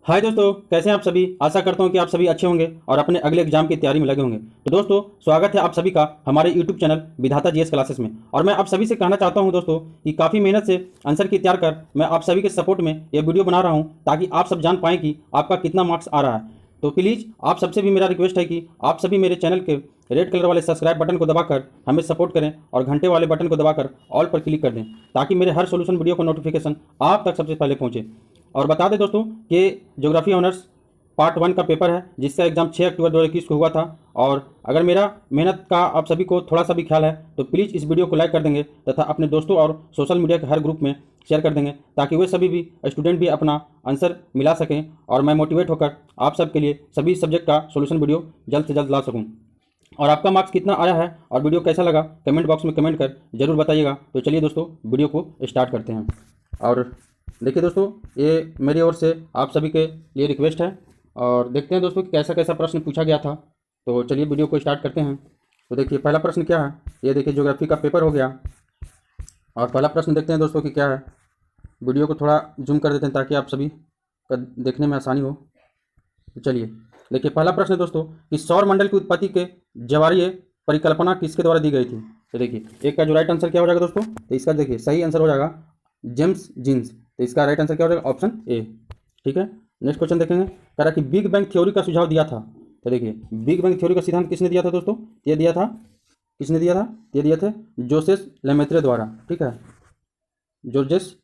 हाय दोस्तों, कैसे हैं आप सभी। आशा करता हूं कि आप सभी अच्छे होंगे और अपने अगले एग्जाम की तैयारी में लगे होंगे। तो दोस्तों, स्वागत है आप सभी का हमारे यूट्यूब चैनल विधाता जीएस क्लासेस में। और मैं आप सभी से कहना चाहता हूं दोस्तों कि काफ़ी मेहनत से आंसर की तैयार कर मैं आप सभी के सपोर्ट में ये वीडियो बना रहा हूँ, ताकि आप सब जान पाएँ कि आपका कितना मार्क्स आ रहा है। तो प्लीज़ आप सबसे भी मेरा रिक्वेस्ट है कि आप सभी मेरे चैनल के रेड कलर वाले सब्सक्राइब बटन को दबाकर हमें सपोर्ट करें और घंटे वाले बटन को दबाकर ऑल पर क्लिक कर दें, ताकि मेरे हर सोल्यूशन वीडियो का नोटिफिकेशन आप तक सबसे पहले पहुंचे। और बता दें दोस्तों कि ज्योग्राफी ऑनर्स पार्ट 1 का पेपर है, जिसका एग्जाम 6 अक्टूबर 2021 को हुआ था। और अगर मेरा मेहनत का आप सभी को थोड़ा सा भी ख्याल है तो प्लीज़ इस वीडियो को लाइक कर देंगे तथा अपने दोस्तों और सोशल मीडिया के हर ग्रुप में शेयर कर देंगे, ताकि वे सभी भी स्टूडेंट भी अपना आंसर मिला सकें और मैं मोटिवेट होकर आप सबके लिए सभी सब्जेक्ट का सोल्यूशन वीडियो जल्द से जल्द ला सकूँ। और आपका मार्क्स कितना आया है और वीडियो कैसा लगा कमेंट बॉक्स में कमेंट कर जरूर बताइएगा। तो चलिए दोस्तों, वीडियो को स्टार्ट करते हैं। और देखिए दोस्तों, ये मेरी ओर से आप सभी के लिए रिक्वेस्ट है और देखते हैं दोस्तों कि कैसा कैसा प्रश्न पूछा गया था। तो चलिए वीडियो को स्टार्ट करते हैं। तो देखिए पहला प्रश्न क्या है, ये देखिए ज्योग्राफी का पेपर हो गया। और पहला प्रश्न देखते हैं दोस्तों कि क्या है। वीडियो को थोड़ा जूम कर देते हैं ताकि आप सभी का देखने में आसानी हो। तो चलिए देखिए पहला प्रश्न है दोस्तों कि सौर मंडल की उत्पत्ति के जवारीय परिकल्पना किसके द्वारा दी गई थी। तो देखिए एक का जो राइट आंसर क्या हो जाएगा दोस्तों, तो इसका देखिए सही आंसर हो जाएगा जेम्स जीन्स। तो इसका राइट आंसर क्या हो जाएगा, ऑप्शन ए। ठीक है, नेक्स्ट क्वेश्चन देखेंगे। कह रहा कि बिग बैंग थ्योरी का सुझाव दिया था। तो देखिए बिग बैंग थ्योरी का सिद्धांत किसने दिया था दोस्तों, ये दिया था, किसने दिया था, ये दिए थे जोसेफ लेमेत्रे द्वारा। ठीक है, जोर्जेस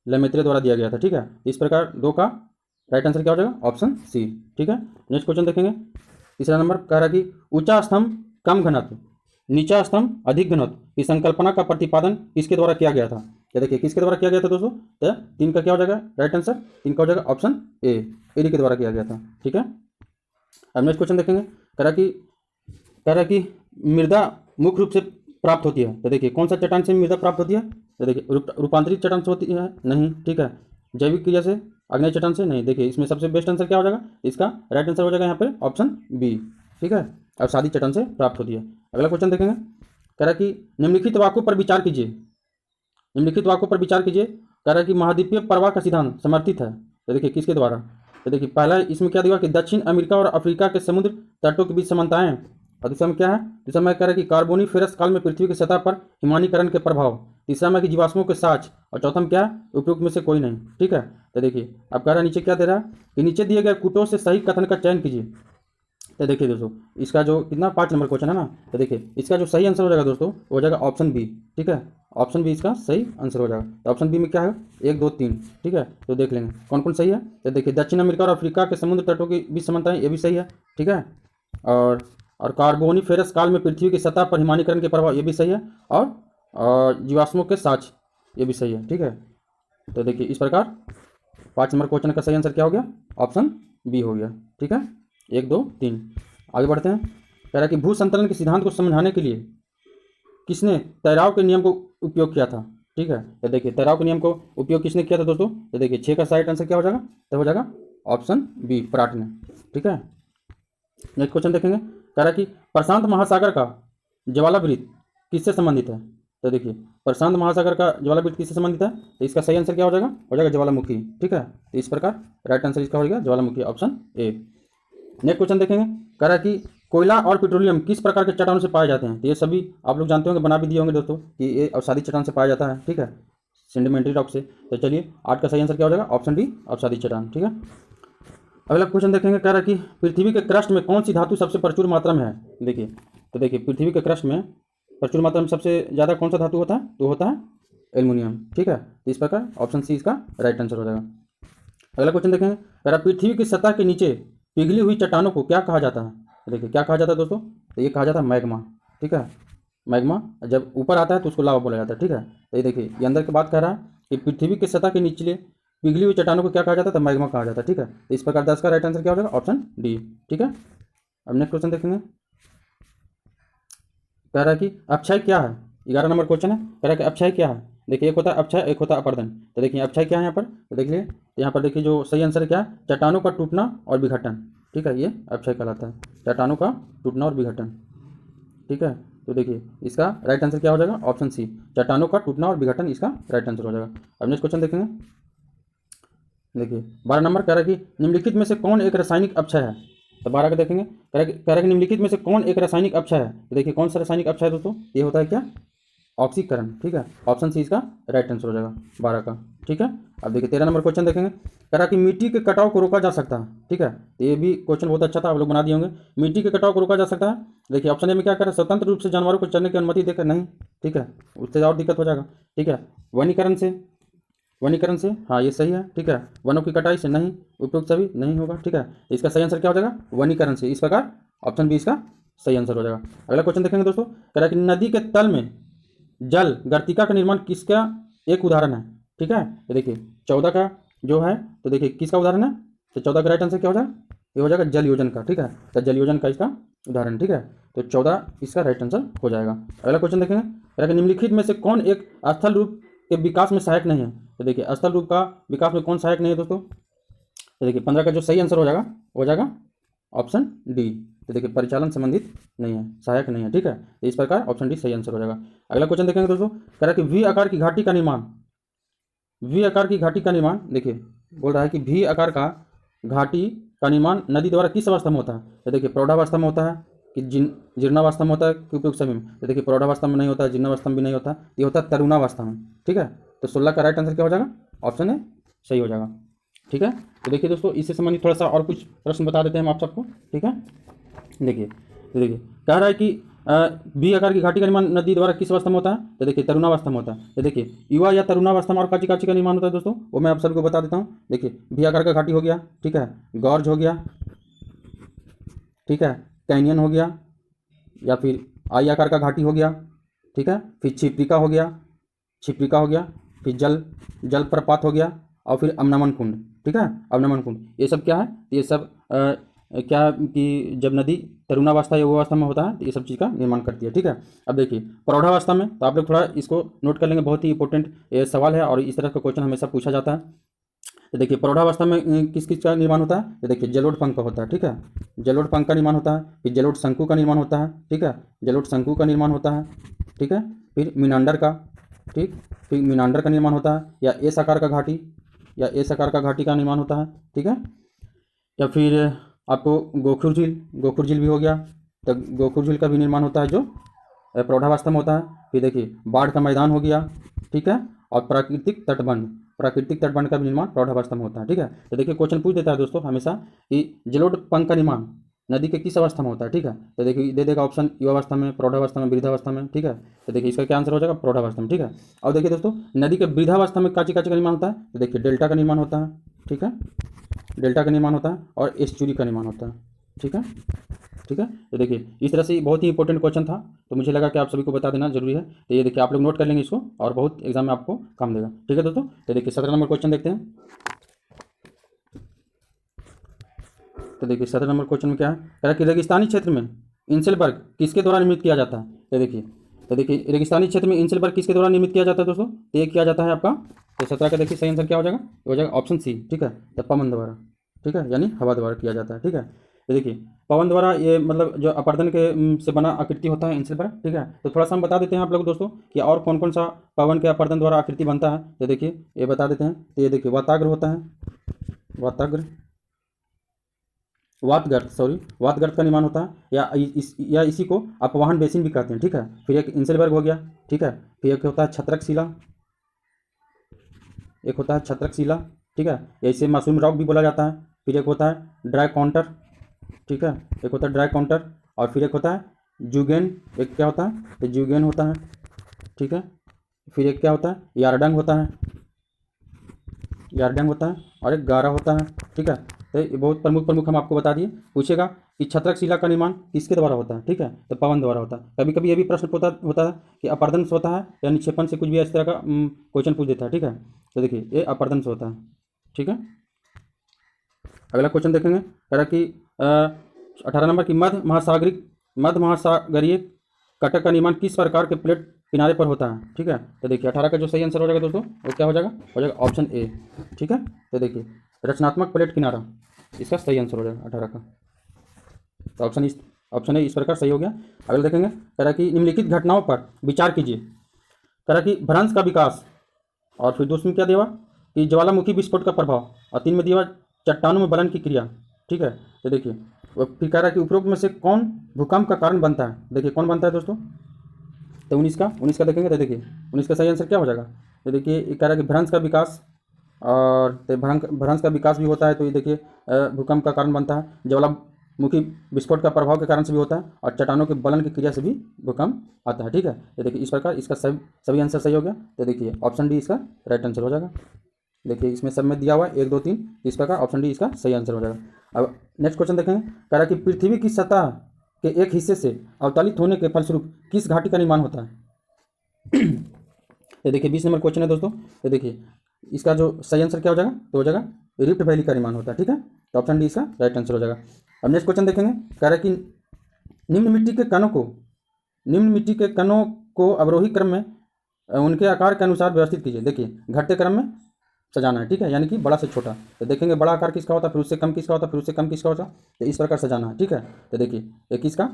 लेमेत्रे द्वारा दिया गया था। ठीक है, इस प्रकार दो का राइट आंसर क्या हो जाएगा, ऑप्शन सी। ठीक है, नेक्स्ट क्वेश्चन देखेंगे। तीसरा नंबर कह रहा कि ऊंचा स्तंभ कम घनत्व, नीचा स्तंभ अधिक घनत्व की संकल्पना का प्रतिपादन किसके द्वारा किया गया था। क्या देखिए किसके द्वारा किया गया था दोस्तों, तो तीन का क्या हो जाएगा राइट आंसर, तीन का हो जाएगा ऑप्शन ए, एरी के द्वारा किया गया था। ठीक है, अब नेक्स्ट क्वेश्चन देखेंगे। कह रहा कि मृदा मुख्य रूप से प्राप्त होती है। तो देखिए कौन सा चट्टान से मृदा प्राप्त होती है, तो देखिए रूपांतरित चट्टान से होती है, नहीं। ठीक है, जैविक क्रिया से, अग्नि चट्टान से, नहीं। देखिए इसमें सबसे बेस्ट आंसर क्या हो जाएगा, इसका राइट आंसर हो जाएगा यहाँ पे ऑप्शन बी। ठीक है, अब सादी चट्टान से प्राप्त होती है। अगला क्वेश्चन देखेंगे। कह रहा कि निम्नलिखित वाक्यों पर विचार कीजिए, निम्नलिखित वाक्यों पर विचार कीजिए। कह रहा है कि महाद्वीपीय प्रवाह का सिद्धांत समर्थित है। तो देखिए किसके द्वारा, तो देखिए पहला इसमें क्या दिया कि दक्षिण अमेरिका और अफ्रीका के समुद्र तटों के बीच समानताएं हैं। और दूसरा में क्या है, दूसरा में कह रहा है कि कार्बोनीफेरस काल में पृथ्वी की सतह पर हिमानीकरण के प्रभाव। तीसरा में कि जीवाश्मों के साक्ष्य। और चौथा में क्या है, उपयुक्त में से कोई नहीं। ठीक है, तो देखिए अब कह रहा है नीचे क्या दे रहा है कि नीचे दिए गए कूटों से सही कथन का चयन कीजिए। तो देखिए दोस्तों, इसका जो कितना 5 नंबर क्वेश्चन है ना, तो देखिए इसका जो सही आंसर हो जाएगा दोस्तों, वो हो जाएगा ऑप्शन बी। ठीक है, ऑप्शन बी इसका सही आंसर हो जाएगा। तो ऑप्शन बी में क्या है, 1 2 3। ठीक है, तो देख लेंगे कौन कौन सही है। तो देखिए दक्षिण अमेरिका और अफ्रीका के समुद्र तटों के बीच समानताएं, ये भी सही है। ठीक है, और कार्बोनीफेरस काल में पृथ्वी की सतह पर हिमानीकरण के प्रभाव, ये भी सही है। और जीवाश्मों के साक्ष्य, ये भी सही है। ठीक है, तो देखिए इस प्रकार 5 नंबर क्वेश्चन का सही आंसर क्या हो गया, ऑप्शन बी हो गया। ठीक है, 1 2 3। आगे बढ़ते हैं। कह रहा है कि भू संतरण के सिद्धांत को समझाने के लिए किसने तैराव के नियम को उपयोग किया था। ठीक है, तो देखिए तैराव के नियम को उपयोग किसने किया था दोस्तों, तो देखिए 6 का राइट आंसर क्या हो जाएगा, तो हो जाएगा ऑप्शन बी, पराट ने। ठीक है, नेक्स्ट क्वेश्चन देखेंगे। कह रहा है कि प्रशांत महासागर का ज्वालावृत किससे संबंधित है। तो देखिए प्रशांत महासागर का ज्वालावृत किससे संबंधित है, तो इसका सही आंसर क्या हो जाएगा ज्वालामुखी। ठीक है, तो इस प्रकार राइट आंसर इसका हो गया ज्वालामुखी, ऑप्शन ए। नेक्स्ट क्वेश्चन देखेंगे। कह रहा है कि कोयला और पेट्रोलियम किस प्रकार के चट्टानों से पाए जाते हैं। तो ये सभी आप लोग जानते होंगे, बना भी दिए होंगे दोस्तों कि ये अवसादी चट्टान से पाया जाता है। ठीक है, सेडिमेंट्री रॉक से। तो चलिए 8 का सही आंसर क्या हो जाएगा, ऑप्शन डी, अवसादी चट्टान। ठीक है, अगला क्वेश्चन देखेंगे। कह रहा है कि पृथ्वी के क्रस्ट में कौन सी धातु सबसे प्रचुर मात्रा में है। देखिए तो देखिए पृथ्वी के क्रस्ट में प्रचुर मात्रा में सबसे ज़्यादा कौन सा धातु होता है, तो होता है एल्युमिनियम। ठीक है, तो इस प्रकार ऑप्शन सी इसका राइट आंसर हो जाएगा। अगला क्वेश्चन देखेंगे। कह रहा पृथ्वी की सतह के नीचे पिघली हुई चट्टानों को क्या कहा जाता है। तो देखिए क्या कहा जाता है दोस्तों, तो ये कहा जाता है मैग्मा। ठीक है, मैग्मा जब ऊपर आता है तो उसको लावा बोला जाता है। ठीक है, तो ये देखिए ये अंदर की बात कह रहा है कि पृथ्वी की सतह के निचले पिघली हुई चट्टानों को क्या कहा जाता है, तो मैग्मा कहा जाता है। ठीक है, तो इस प्रकार 10 का राइट आंसर क्या हो जाएगा, ऑप्शन डी। ठीक है, अब नेक्स्ट क्वेश्चन देखेंगे। कह रहा है कि अक्षय क्या है, 11 नंबर क्वेश्चन है। कह रहा है कि अक्षय क्या है। देखिए एक होता है अक्षय, एक होता है अपर्दन। तो देखिए अक्षय क्या है यहाँ पर, तो देखिए तो यहाँ पर देखिए जो सही आंसर क्या है, चट्टानों का टूटना और विघटन। ठीक है, ये अक्षय कहलाता है, चट्टानों का टूटना और विघटन। ठीक है, तो देखिए इसका राइट आंसर क्या हो जाएगा, ऑप्शन सी, चट्टानों का टूटना और विघटन इसका राइट आंसर हो जाएगा। अब नेक्स्ट क्वेश्चन देखेंगे। देखिए 12 नंबर कह रहा है कि निम्नलिखित में से कौन एक रासायनिक अपक्षय है। तो 12 का देखेंगे, कह रहा है कि निम्नलिखित में से कौन एक रासायनिक अपक्षय है। तो देखिए कौन सा रासायनिक अपक्षय है दोस्तों, ये होता है क्या, ऑक्सीकरण। ठीक है, ऑप्शन सी इसका राइट आंसर हो जाएगा 12 का। ठीक है, अब देखिए 13 नंबर क्वेश्चन देखेंगे, कह रहा कि मिट्टी के कटाव को रोका जा सकता है। ठीक है, तो ये भी क्वेश्चन बहुत अच्छा था, आप लोग बना दिए होंगे। मिट्टी के कटाव को रोका जा सकता है। देखिए ऑप्शन ए में क्या कर रहा है, स्वतंत्र रूप से जानवरों को चरने की अनुमति देकर नहीं। ठीक है, उससे और दिक्कत हो जाएगा। ठीक है, वनीकरण से, वनीकरण से, हाँ ये सही है। ठीक है, वनों की कटाई से नहीं, उपयुक्त सभी नहीं होगा। ठीक है, इसका सही आंसर क्या हो जाएगा, वनीकरण से। इस प्रकार ऑप्शन बी इसका सही आंसर हो जाएगा। अगला क्वेश्चन देखेंगे दोस्तों, कह रहा है कि नदी के तल में जल गर्तिका का निर्माण किसका एक उदाहरण है। ठीक है, ये देखिए 14 का जो है, तो देखिए किसका उदाहरण है, तो 14 का राइट आंसर क्या हो जाएगा, ये हो जाएगा जल योजन का। ठीक है, तो जल योजन का इसका उदाहरण। ठीक है, तो 14 इसका राइट आंसर हो जाएगा। अगला क्वेश्चन देखेंगे, कह रहा है कि निम्नलिखित में से कौन एक स्थल रूप के विकास में सहायक नहीं है। तो देखिए स्थल रूप का विकास में कौन सहायक नहीं है दोस्तों, तो देखिए 15 का जो सही आंसर हो जाएगा ऑप्शन डी। तो देखिए परिचालन संबंधित नहीं है, सहायक नहीं है। ठीक है, तो इस प्रकार ऑप्शन डी सही आंसर हो जाएगा। अगला क्वेश्चन देखेंगे दोस्तों, कह रहा है कि वी आकार की घाटी का निर्माण, वी आकार की घाटी का निर्माण, देखिए बोल रहा है कि वी आकार का घाटी का निर्माण नदी द्वारा किस अवस्था में होता है। तो देखिए प्रौढ़ावस्था में होता है कि जीर्णावस्था में होता है कि उपयुक्त समय में। तो देखिए प्रौढ़ावस्था में नहीं होता है, जीर्णावस्था में भी नहीं होता, ये होता है तरुणावस्था में। ठीक है, तो 16 का राइट आंसर क्या हो जाएगा, ऑप्शन ए सही हो जाएगा। ठीक है, तो देखिए दोस्तों इससे संबंधित थोड़ा सा और कुछ प्रश्न बता देते हैं हम आप सबको। ठीक है, देखिए कह रहा है कि बी आकार की घाटी का निर्माण नदी द्वारा किस अवस्था में होता है। तो देखिए तरुणावस्था में होता है। तो देखिए युवा या तरुणावस्था में और काची काची का निर्माण होता है दोस्तों, वो मैं आप सबको बता देता हूँ। देखिए बी आकार का घाटी हो गया, ठीक है, गॉर्ज हो गया, ठीक है, कैनियन हो गया, या फिर आई आकार का घाटी हो गया। ठीक है, फिर छिप्रिका हो गया, छिप्रिका हो गया, फिर जलप्रपात हो गया, और फिर अवनमन कुंड। ठीक है, अवनमन कुंड, ये सब क्या है, ये सब क्या कि जब नदी तरुणावस्था या युवावस्था में होता है तो ये सब चीज़ का निर्माण करती है। ठीक है, अब देखिए प्रौढ़ावस्था में, तो आप लोग थोड़ा इसको नोट कर लेंगे, बहुत ही इंपॉर्टेंट ये सवाल है और इस तरह का क्वेश्चन हमेशा पूछा जाता है। तो देखिए प्रौढ़ावस्था में किस किस का निर्माण होता है। तो देखिए जलोढ़ पंख का होता है। ठीक है, जलोढ़ पंख का निर्माण होता है, फिर जलोढ़ शंकु का निर्माण होता है। ठीक है, जलोढ़ शंकु का निर्माण होता है। ठीक है, फिर मीनांडर का, ठीक, फिर मीनांडर का निर्माण होता है, या एस आकार का घाटी, या एस आकार का घाटी का निर्माण होता है। ठीक है, या फिर आपको गोखुर झील भी हो गया, तो गोखुर झील का भी निर्माण होता है जो प्रौढ़ावस्था में होता है। फिर देखिए बाढ़ का मैदान हो गया। ठीक है, और प्राकृतिक तटबंध का भी निर्माण प्रौढ़ावस्था में होता है। ठीक है, तो देखिए क्वेश्चन पूछ देता है दोस्तों हमेशा कि जलोढ़ पंख का निर्माण नदी के किस अवस्था में होता है। ठीक है, तो देखिए दे देगा ऑप्शन युवावस्था में, प्रौढ़ावस्था में, वृद्धावस्था में। ठीक है, तो देखिए इसका क्या आंसर हो जाएगा, प्रौढ़ावस्था में। ठीक है, और देखिए दोस्तों नदी के वृद्धावस्था में काची काची का निर्माण होता है। तो देखिए डेल्टा का निर्माण होता है। ठीक है, डेल्टा का निर्माण होता है, और एस्चुरी का निर्माण होता है। ठीक है, ठीक है, तो देखिए इस तरह से बहुत ही इंपॉर्टेंट क्वेश्चन था, तो मुझे लगा कि आप सभी को बता देना जरूरी है। तो ये देखिए आप लोग नोट कर लेंगे इसको, और बहुत एग्जाम में आपको काम देगा। ठीक है दोस्तों, तो देखिए 17 नंबर क्वेश्चन देखते हैं। तो देखिए 17 नंबर क्वेश्चन में क्या है, कह रहा है कि रेगिस्तानी क्षेत्र में इंसेलबर्ग किसके द्वारा निर्मित किया जाता है। तो देखिए रेगिस्तानी क्षेत्र में इंसेलबर्ग किसके द्वारा निर्मित किया जाता है दोस्तों, तो ये किया जाता है आपका, तो 17 का देखिए सही आंसर क्या हो जाएगा, हो जाएगा ऑप्शन सी। ठीक है, तो पवन द्वारा, ठीक है, यानी हवा द्वारा किया जाता है। ठीक है, तो देखिए पवन द्वारा ये मतलब जो अपर्दन के से बना आकृति होता है इंसेलबर्ग। ठीक है, तो थोड़ा सा हम बता देते हैं आप लोग दोस्तों कि और कौन कौन सा पवन के अपर्दन द्वारा आकृति बनता है। तो देखिए ये बता देते हैं, तो ये देखिए वाताग्र होता है, वातगर्त का निर्माण होता है, या इसी को अपवाहन बेसिन भी कहते हैं। ठीक है, फिर एक इंसेलबर्ग हो गया। ठीक है, फिर एक होता है छत्रक शिला, ठीक है, ऐसे मासूम रॉक भी बोला जाता है। फिर एक होता है ड्राई काउंटर। ठीक है, एक होता है ड्राई काउंटर, और फिर एक होता है जूगेन, एक क्या होता है, तो जूगेन होता है। ठीक है, फिर एक क्या होता है, यारडंग होता है, और एक गारा होता है। ठीक है, तो ये बहुत प्रमुख हम आपको बता दिए। पूछेगा कि छत्रक शिला का निर्माण किसके द्वारा होता है। ठीक है, तो पवन द्वारा होता है। कभी कभी ये भी प्रश्न होता है कि अपर्दन से होता है या निक्षेपण से, कुछ भी इस तरह का क्वेश्चन पूछ देता है। ठीक है, तो देखिए ये अपर्दन से होता है। ठीक है, अगला क्वेश्चन देखेंगे, कह रहा कि 18 नंबर की मध्य महासागरीय कटक का निर्माण किस प्रकार के प्लेट किनारे पर होता है। ठीक है, तो देखिए 18 का जो सही आंसर हो जाएगा दोस्तों वो क्या हो जाएगा ऑप्शन ए। ठीक है, तो देखिए रचनात्मक प्लेट किनारा इसका सही आंसर हो जाएगा 18 का, तो ऑप्शन ए इस प्रकार सही हो गया। अगला देखेंगे, कह रहा कि निम्नलिखित घटनाओं पर विचार कीजिए। कह रहा कि भ्रंश का विकास, और फिर दूसरी क्या देगा, कि ज्वालामुखी विस्फोट का प्रभाव, और 3 में दिया हुआ चट्टानों में बलन की क्रिया। ठीक है, तो देखिए फिर कह रहा है कि उपरोक्त में से कौन भूकंप का कारण बनता है। देखिए कौन बनता है दोस्तों, तो 19 का देखेंगे तो देखिए 19 का सही आंसर क्या हो जाएगा। तो देखिए ये कह रहा है कि भ्रंश का विकास, और तो भ्रंश का विकास भी होता है, तो ये देखिए भूकंप का कारण बनता है। ज्वालामुखी विस्फोट का प्रभाव के कारण से भी होता है, और चट्टानों के बलन की क्रिया से भी भूकंप आता है। ठीक है, तो देखिए इस प्रकार इसका सभी आंसर सही हो गया। तो देखिए ऑप्शन डी इसका राइट आंसर हो जाएगा। देखिए इसमें सब में दिया हुआ है 1 2 3, इस प्रकार ऑप्शन डी इसका सही आंसर हो जाएगा। अब नेक्स्ट क्वेश्चन देखेंगे, कह रहा है कि पृथ्वी की सतह के एक हिस्से से अवतलित होने के फलस्वरूप किस घाटी का निर्माण होता है। ये देखिए 20 नंबर क्वेश्चन है दोस्तों। तो देखिए इसका जो सही आंसर क्या हो जाएगा, तो हो जाएगा रिफ्ट वैली का निर्माण होता है। ठीक है, तो ऑप्शन डी इसका राइट आंसर हो जाएगा। अब नेक्स्ट क्वेश्चन देखेंगे, कह रहा है कि निम्न मिट्टी के कणों को अवरोही क्रम में उनके आकार के अनुसार व्यवस्थित कीजिए। देखिए घटते क्रम में सजाना है। ठीक है, यानी कि बड़ा से छोटा। तो देखेंगे बड़ा आकार किसका होता है, फिर उससे कम किसका होता है, फिर उससे कम किसका होता है, तो इस प्रकार सजाना है। ठीक है, तो देखिए 21 का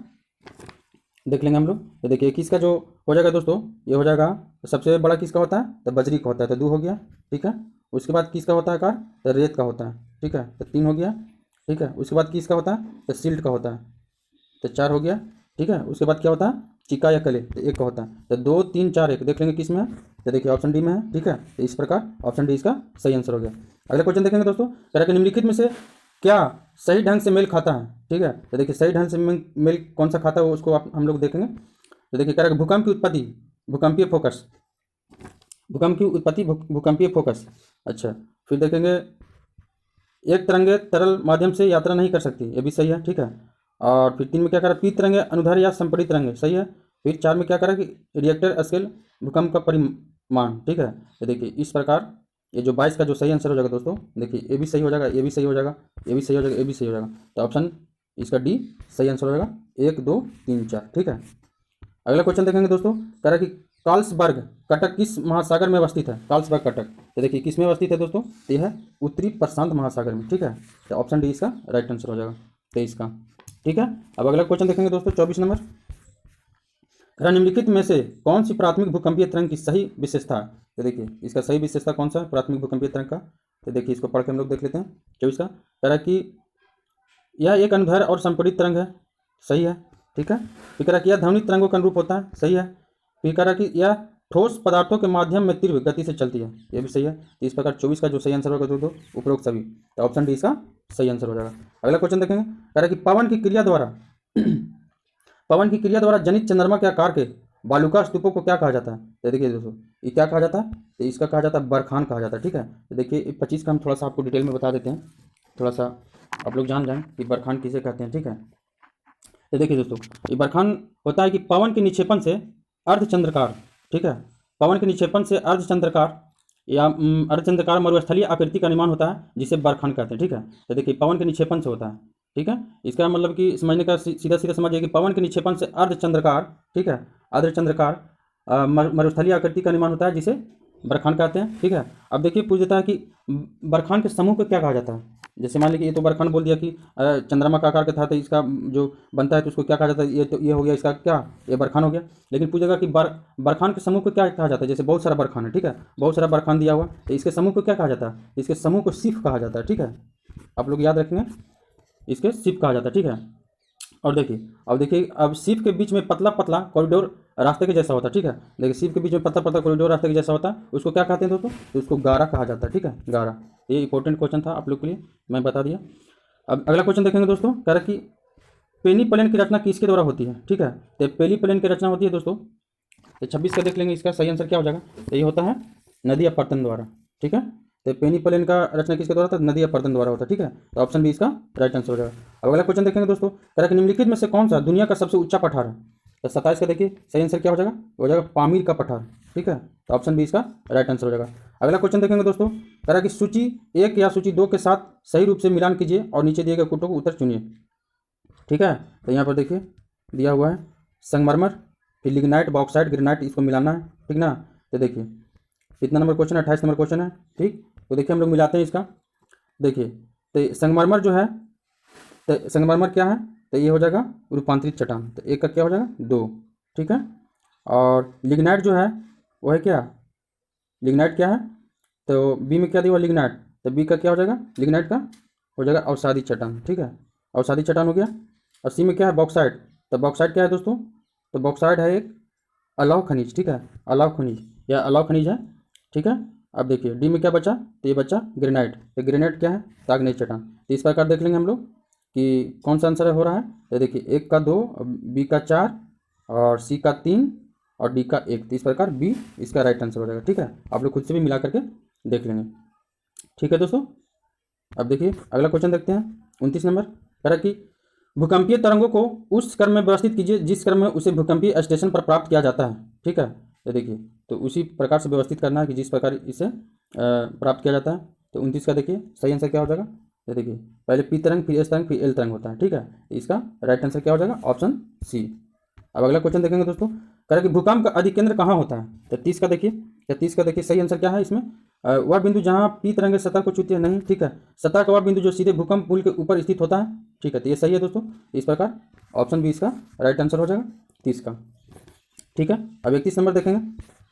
देख लेंगे हम लोग। तो देखिए 21 का जो हो जाएगा दोस्तों, ये हो जाएगा सबसे बड़ा किसका होता है, तो बजरी का होता है, तो 2 हो गया। ठीक है, उसके बाद किसका होता है आकार, तो रेत का होता है। ठीक है, तो 3 हो गया। ठीक है, उसके बाद किसका होता है, तो सिल्ट का होता है, तो 4 हो गया। ठीक है, उसके बाद क्या होता है, चिका या कले, तो 1 का होता है। तो 2 3 4 1 देख लेंगे किस में है, तो देखिए ऑप्शन डी में है। ठीक है, तो इस प्रकार ऑप्शन डी इसका सही आंसर हो गया। अगला क्वेश्चन देखेंगे दोस्तों, कह रहा है कि निम्नलिखित में से क्या सही ढंग से मेल खाता है। ठीक है, तो देखिए सही ढंग से मेल कौन सा खाता है वो उसको हम लोग देखेंगे। तो देखिए कह रहा है भूकंप की उत्पत्ति भूकंपीय फोकस, भूकंपीय फोकस। अच्छा, फिर देखेंगे एक तरंगे तरल माध्यम से यात्रा नहीं कर सकती, ये भी सही है। ठीक है, और फिर 3 में क्या करा, पी तरंगे अनुदैर्घ या संपीड़ित तरंगे, सही है। फिर 4 में क्या करा कि रिएक्टर स्केल भूकंप का परिमाण। ठीक है, तो देखिए इस प्रकार ये जो 22 का जो सही आंसर हो जाएगा दोस्तों, देखिए ये भी सही हो जाएगा, ये भी सही हो जाएगा, ये भी सही हो जाएगा, ये भी सही हो जाएगा। तो ऑप्शन इसका डी सही आंसर हो जाएगा, 1 2 3 4। ठीक है, अगला क्वेश्चन देखेंगे दोस्तों, कह रहा है कि कार्ल्सबर्ग कटक किस महासागर में अवस्थित है। कार्ल्सबर्ग कटक, तो देखिए किस में अवस्थित है दोस्तों, तो यह है उत्तरी प्रशांत महासागर में। ठीक है, तो ऑप्शन डी इसका राइट आंसर हो जाएगा 23 का। ठीक है, अब अगला क्वेश्चन देखेंगे दोस्तों 24 नंबर, निम्नलिखित में से कौन सी प्राथमिक भूकंपीय तरंग की सही विशेषता है। तो देखिए इसका सही विशेषता कौन सा है प्राथमिक भूकंपीय तरंग का, तो देखिए इसको पढ़ के हम लोग देख लेते हैं। 24 का कह रहा है कि यह एक अनुदैर्घ्य और संपीड़ित तरंग है, सही है। ठीक है, फिर कह रहा है कि यह ध्वनित तरंगों के अनुरूप होता है, सही है। फिर कह रहा है कि यह ठोस पदार्थों के माध्यम में तीव्र गति से चलती है, ये भी सही है। तो इस प्रकार 24 का जो सही आंसर होगा दोस्तों उपरोक्त सभी, तो ऑप्शन डी इसका सही आंसर हो जाएगा। अगला क्वेश्चन देखेंगे, कह रहा है कि पवन की क्रिया द्वारा जनित चंद्रमा के आकार के बालुका स्तूपों को क्या कहा जाता है। तो देखिए दोस्तों ये क्या कहा जाता है, तो इसका कहा जाता है बरखान कहा जाता है। ठीक है, तो देखिए 25 का हम थोड़ा सा आपको डिटेल में बता देते हैं, थोड़ा सा आप लोग जान जाएं कि बरखान किसे कहते हैं। ठीक है, तो देखिए दोस्तों ये बरखान होता है कि पवन के निक्षेपण से अर्धचंद्राकार, ठीक है, पवन के निक्षेपण से अर्धचंद्राकार या अर्धचंद्राकार मरुस्थलीय आकृति का निर्माण होता है जिसे बरखान कहते हैं। ठीक है, तो देखिए पवन के निक्षेपण से होता है। ठीक है, इसका मतलब कि समझने का सीधा सीधा समझिए कि पवन के निक्षेपण से अर्धचंद्राकार, ठीक है, अर्धचंद्राकार मरुस्थलीय आकृति का निर्माण होता है जिसे बरखान कहते हैं। ठीक है, अब देखिए पूछ देता है कि बरखान के समूह को क्या कहा जाता है। जैसे मान लीजिए ये तो बरखान बोल दिया कि चंद्रमा का आकार का था, तो इसका जो बनता है तो उसको क्या कहा जाता है, ये तो ये हो गया इसका क्या, ये बरखान हो गया। लेकिन पूछेगा कि बरखान के समूह को क्या कहा जाता है, जैसे बहुत सारा बरखान है, ठीक है, बहुत सारा बरखान दिया हुआ, तो इसके समूह को क्या कहा जाता है, इसके समूह को सिफ कहा जाता है। ठीक है, आप लोग याद रखेंगे, इसके सिफ कहा जाता है। ठीक है, और देखिए अब देखिए अब सिफ के बीच में पतला पतला कॉरिडोर रास्ते के जैसा होता है। ठीक है, देखिए सिफ के बीच में पतला पतला कॉरिडोर रास्ते के जैसा होता है, उसको क्या कहते हैं दोस्तों, तो उसको गारा कहा जाता है। ठीक है, गारा, ये इंपॉर्टेंट क्वेश्चन था आप लोग के लिए, मैं बता दिया। अब अगला क्वेश्चन देखेंगे दोस्तों, कह रहा है कि पेनी प्लेन की रचना किसके द्वारा होती है। ठीक है, तो पेनी प्लेन की रचना होती है दोस्तों, तो 26 का देख लेंगे, इसका सही आंसर क्या हो जाएगा, तो ये होता है नदी अपरतन द्वारा। ठीक है, तो पेनी प्लेन का रचना किसके द्वारा था, नदी अपरतन द्वारा होता है। ठीक है, तो ऑप्शन बी इसका राइट आंसर हो जाएगा। अब अगला क्वेश्चन देखेंगे दोस्तों, कह रहा है कि निम्नलिखित में से कौन सा दुनिया का सबसे ऊंचा पठार है। तो 27 का देखिए सही आंसर क्या हो जाएगा, हो जाएगा पामीर का पठार। ठीक है, तो ऑप्शन बी इसका राइट आंसर हो जाएगा। अगला क्वेश्चन देखेंगे दोस्तों, कह रहा है कि सूची 1 या सूची 2 के साथ सही रूप से मिलान कीजिए और नीचे दिए गए कोटों को उत्तर चुनिए। ठीक है, तो यहाँ पर देखिए दिया हुआ है संगमरमर, फिर लिग्नाइट, बॉक्साइट, ग्रेनाइट, इसको मिलाना है। ठीक ना, तो देखिए कितना नंबर क्वेश्चन है, 28 नंबर क्वेश्चन है। ठीक, तो देखिए हम लोग मिलाते हैं इसका। देखिए तो संगमरमर जो है, तो संगमरमर क्या है, तो ये हो जाएगा रूपांतरित चट्टान, तो 1 का क्या हो जाएगा 2। ठीक है, और लिग्नाइट जो है वो है क्या, लिग्नाइट क्या है, तो बी में क्या दिया हुआ लिग्नाइट, तो बी का क्या हो जाएगा, लिग्नाइट का हो जाएगा अवसादी चट्टान, ठीक है, अवसादी चट्टान हो गया। और सी में क्या है, बॉक्साइट, तो बॉक्साइट क्या है दोस्तों, तो बॉक्साइट है एक अलाव खनिज, ठीक है, अलाव खनिज या अलाव खनिज है, ठीक है। अब देखिए डी में क्या बचा, तो ये बचा ग्रेनाइट, तो ग्रेनाइट क्या है, तागनेट चट्टान। तो इस प्रकार देख लेंगे हम लोग कि कौन सा आंसर हो रहा है। तो देखिए एक का 2, बी का 4 और सी का 3 और डी का 1, तो इस प्रकार बी इसका राइट आंसर हो जाएगा, ठीक है। आप लोग खुद से भी मिला करके देख लेंगे, ठीक है दोस्तों। अब देखिए अगला क्वेश्चन देखते हैं 29 नंबर, कह रहा है कि भूकंपीय तरंगों को उस क्रम में व्यवस्थित कीजिए जिस क्रम में उसे भूकंपीय स्टेशन पर प्राप्त किया जाता है, ठीक है। तो देखिए तो उसी प्रकार से व्यवस्थित करना है कि जिस प्रकार इसे प्राप्त किया जाता है। तो 29 का देखिए सही आंसर क्या हो जाएगा, तो देखिए पहले पी तरंग, फिर एस तरंग, फिर एल तरंग होता है, ठीक है। तो इसका राइट आंसर क्या हो जाएगा, ऑप्शन सी। अब अगला क्वेश्चन देखेंगे दोस्तों, कह रहा है कि भूकंप का अधिकेंद्र कहाँ होता है। तो 30 का देखिए, या 30 का देखिए सही आंसर क्या है इसमें, वह बिंदु जहाँ पी तरंग सतह को छूती है, नहीं, ठीक है, सतह का वह बिंदु जो सीधे भूकंप पुल के ऊपर स्थित होता है, ठीक है। तो ये सही है दोस्तों, इस प्रकार ऑप्शन बी इसका राइट आंसर हो जाएगा 30 का, ठीक है। अब 31 नंबर देखेंगे,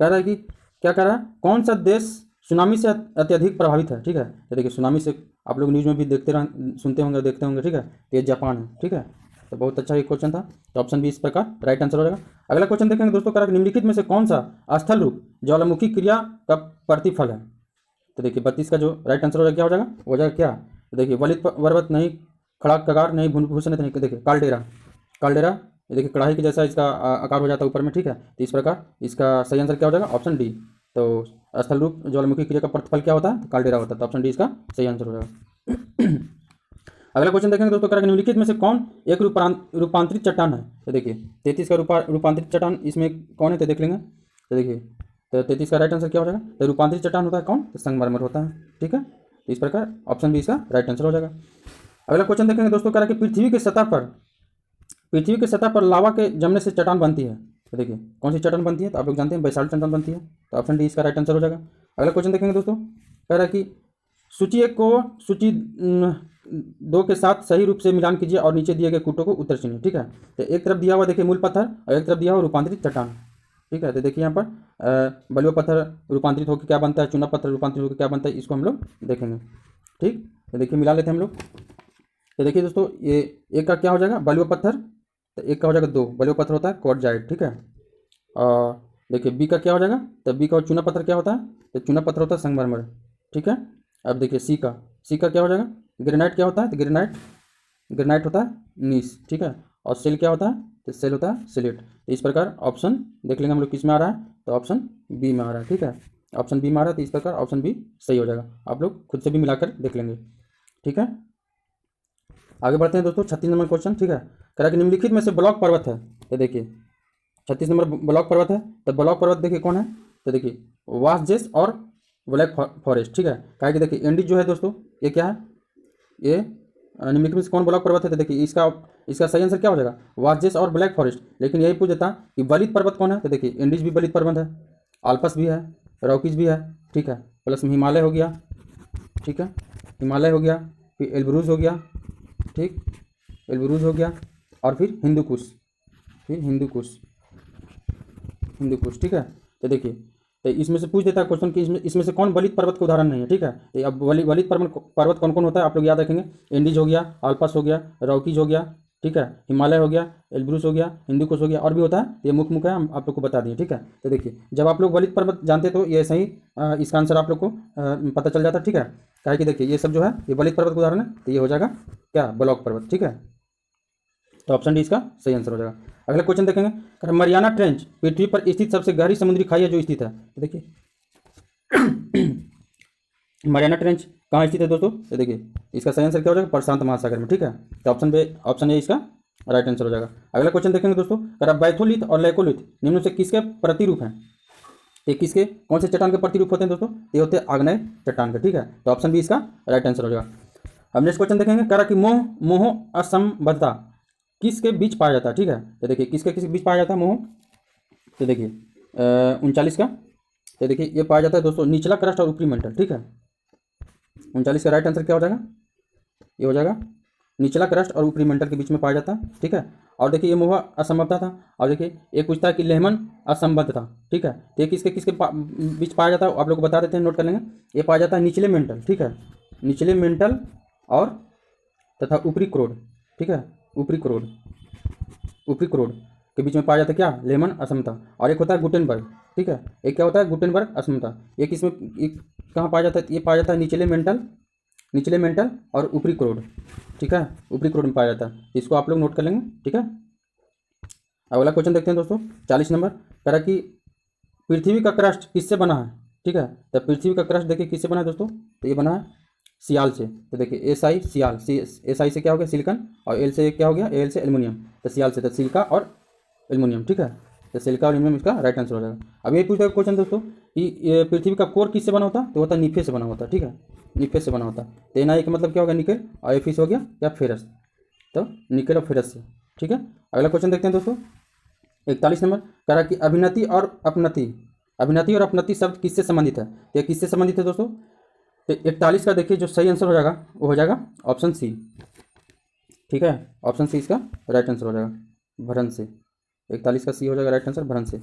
कह रहा है कि क्या कह रहा है, कौन सा देश सुनामी से अत्यधिक प्रभावित है, ठीक है। तो देखिए सुनामी से आप लोग न्यूज़ में भी देखते सुनते होंगे, देखते होंगे, ठीक है। तो ये जापान है, ठीक है। तो बहुत अच्छा एक क्वेश्चन था, तो ऑप्शन बी इस प्रकार राइट आंसर हो जाएगा। अगला क्वेश्चन देखेंगे दोस्तों, कह रहा है निम्नलिखित में से कौन सा स्थल रूप ज्वालामुखी क्रिया का प्रतिफल है। तो देखिए 32 का जो राइट आंसर हो जाएगा क्या हो जाएगा, हो जाएगा क्या, तो देखिए वलित पर्वत नहीं, खड़ा कगार नहीं, भूसनित नहीं, देखिए कालडेरा, कालडेरा, ये देखिए कढ़ाई के जैसा इसका आकार हो जाता है ऊपर में, ठीक है। तो इस प्रकार इसका सही आंसर क्या हो जाएगा, ऑप्शन डी। तो स्थल रूप ज्वालामुखी क्रिया का प्रतिफल क्या होता है, तो कालडेरा होता है, तो ऑप्शन डी इसका सही आंसर हो जाएगा। अगला क्वेश्चन देखेंगे दोस्तों, करेंगे निम्नलिखित में से कौन एक रूपांतरित चट्टान है। तो देखिए 33 का रूपांतरित चट्टान इसमें कौन है, तो देख लेंगे। तो देखिए तो 33 का राइट आंसर क्या हो जाएगा, तो रूपांतरित चट्टान होता है कौन, तो संगमरमर होता है, ठीक है। तो इस प्रकार ऑप्शन बी इसका राइट आंसर हो जाएगा। अगला क्वेश्चन देखेंगे दोस्तों, कह रहा है कि पृथ्वी के सतह पर लावा के जमने से चट्टान बनती है। तो देखिए कौन सी चट्टान बनती है, तो आप लोग जानते हैं बैसाल्ट चट्टान बनती है, तो ऑप्शन डी इसका राइट आंसर हो जाएगा। अगला क्वेश्चन देखेंगे दोस्तों, कह रहा है कि सूची 1 को सूची 2 के साथ सही रूप से मिलान कीजिए और नीचे दिए गए कूटों को उत्तर चुनिए, ठीक है। तो एक तरफ दिया हुआ देखिए मूल पत्थर और एक तरफ दिया हुआ रूपांतरित चट्टान, ठीक है। तो देखिए यहाँ पर बलुआ पत्थर रूपांतरित होकर क्या बनता है, चूना पत्थर रूपांतरित होकर क्या बनता है, इसको हम लोग देखेंगे, ठीक। तो देखिए मिला लेते हैं हम लोग। तो देखिए दोस्तों ये एक का क्या हो जाएगा, बलुआ पत्थर, तो एक का हो जाएगा 2, बलुआ पत्थर होता है क्वार्टजाइट, ठीक है। और देखिए बी का क्या हो जाएगा, तो बी का चूना पत्थर क्या होता है, तो चूना पत्थर होता है संगमरमर, ठीक है। अब देखिए सी का क्या हो जाएगा, ग्रेनाइट क्या होता है, तो ग्रेनाइट होता है नीस, ठीक है। और सेल क्या होता है, तो सेल होता है सिलेट। तो इस प्रकार ऑप्शन देख लेंगे हम लोग किस में आ रहा है, तो ऑप्शन बी में आ रहा है, ठीक है। ऑप्शन बी में आ रहा है, तो इस प्रकार ऑप्शन बी सही हो जाएगा। आप लोग खुद से भी मिलाकर देख लेंगे, ठीक है। आगे बढ़ते हैं दोस्तों 36 नंबर क्वेश्चन, ठीक है। कह रहा है कि निम्नलिखित में से ब्लॉक पर्वत है। तो देखिए 36 नंबर ब्लॉक पर्वत है, तो ब्लॉक पर्वत देखिए कौन है, तो देखिए वासजेस और ब्लैक फॉरेस्ट, ठीक है। कहा कि देखिए एंडीज जो है दोस्तों ये क्या है, ये निम्नलिखित में से कौन ब्लॉक पर्वत है। तो देखिए इसका सही आंसर क्या हो जाएगा, वासजेस और ब्लैक फॉरेस्ट। लेकिन यही पूछ देता कि बलित पर्वत कौन है, तो देखिए एंडीज भी बलित पर्वत है, आल्पस भी है, रॉकीज भी है, ठीक है, प्लस में हिमालय हो गया, ठीक है, हिमालय हो गया, फिर एल्ब्रूज हो गया, ठीक, एल्ब्रूज हो गया, और फिर हिंदुकुश, ठीक है। तो देखिए तो इसमें से पूछ देता है क्वेश्चन कि इसमें से कौन बलित पर्वत का उदाहरण नहीं है, ठीक है। तो अब बलित पर्वत कौन कौन होता है आप लोग याद रखेंगे, एंडीज हो गया, आल्पस हो गया, रॉकीज हो गया, ठीक है, हिमालय हो गया, एल्ब्रूस हो गया, हिंदुकुश हो गया, और भी होता है, ये मुख्य है, हम आप लोग को बता दिए, ठीक है। तो देखिए जब आप लोग बलित पर्वत जानते तो ये सही इसका आंसर आप लोग को पता चल जाता, ठीक है। क्या है कि देखिए ये सब जो है ये बलित पर्वत का उदाहरण है, तो ये हो जाएगा क्या, ब्लॉक पर्वत, ठीक है। तो ऑप्शन डी इसका सही आंसर हो जाएगा। अगला क्वेश्चन देखेंगे, मरियाना ट्रेंच पृथ्वी पर स्थित सबसे गहरी समुद्री खाई है जो स्थित है। तो देखिए मरियाना ट्रेंच कहाँ स्थित है दोस्तों, तो देखिए इसका सही आंसर क्या हो जाएगा, प्रशांत महासागर में, ठीक है। तो ऑप्शन ए इसका राइट आंसर हो जाएगा। अगला क्वेश्चन देखेंगे दोस्तों, बैथोलिथ और लैकोलिथ निम्न से किसके प्रतिरूप हैं। ये किसके कौन से चट्टान के प्रतिरूप होते हैं दोस्तों, ये होते हैं आग्नेय चट्टान के, ठीक है। तो ऑप्शन बी इसका राइट आंसर हो जाएगा। अब नेक्स्ट क्वेश्चन देखेंगे, करा कि मोह असंबद्धता किसके बीच पाया जाता है, ठीक है। तो देखिए किसके बीच पाया जाता है मोह, तो देखिए 39 का, तो देखिए ये पाया जाता है दोस्तों निचला क्रस्ट और ऊपरी मेंटल, ठीक है। 39 का राइट आंसर क्या हो जाएगा, ये हो जाएगा निचला क्रस्ट और ऊपरी मेंटल के बीच में पाया जाता है, ठीक है। और देखिए ये मोह असंभवता था। और देखिए एक पूछता है कि लेहमन असंबद्ध था, ठीक है। तो ये किसके किसके बीच पाया जाता है, आप लोग को बता देते हैं, नोट कर लेंगे। ये पाया जाता है निचले मेंटल, ठीक है, निचले मेंटल और तथा ऊपरी क्रोड, ठीक है, ऊपरी क्रोड के बीच में पाया जाता है क्या, लेमन असमता। और एक होता है गुटेनबर्ग, ठीक है, एक क्या होता है गुटेनबर्ग असमता। ये किसमें कहाँ पाया जाता है, ये पाया जाता है निचले मेंटल और ऊपरी क्रोड, ठीक है, ऊपरी क्रोड में पाया जाता है। इसको आप लोग नोट कर लेंगे, ठीक है। अगला क्वेश्चन देखते हैं दोस्तों, 40 नंबर, कह रहा कि पृथ्वी का क्रस्ट किससे बना है, ठीक है। तो पृथ्वी का क्रस्ट देखिए किससे बना है दोस्तों, तो ये बना है सियाल से। तो देखिए SI सियाल, SI से क्या हो गया सिलिकन, और एल से क्या हो गया, AL से एल्युमिनियम। तो सियाल से तो सिलिका और एल्युमिनियम, ठीक है। तो सिलिका और एल्युमिनियम इसका राइट आंसर हो जाएगा। अब ये पूछता है क्वेश्चन दोस्तों कि ये पृथ्वी का कोर किससे बना होता है, तो होता है निफे से बना होता है, ठीक है, निफे से बना होता है। तो NI का मतलब क्या हो गया निकेल, और FE से हो गया क्या फेरस, तो निकेल और फेरस से, ठीक है। अगला क्वेश्चन देखते हैं दोस्तों, 41 नंबर, कह रहा कि अभिनति और अपनति शब्द किससे संबंधित है। तो ये किससे संबंधित है दोस्तों, तो 41 का देखिए जो सही आंसर हो जाएगा वो हो जाएगा ऑप्शन सी, ठीक है, ऑप्शन सी इसका राइट आंसर हो जाएगा, भरण से। 41 का सी हो जाएगा राइट आंसर, भरण से।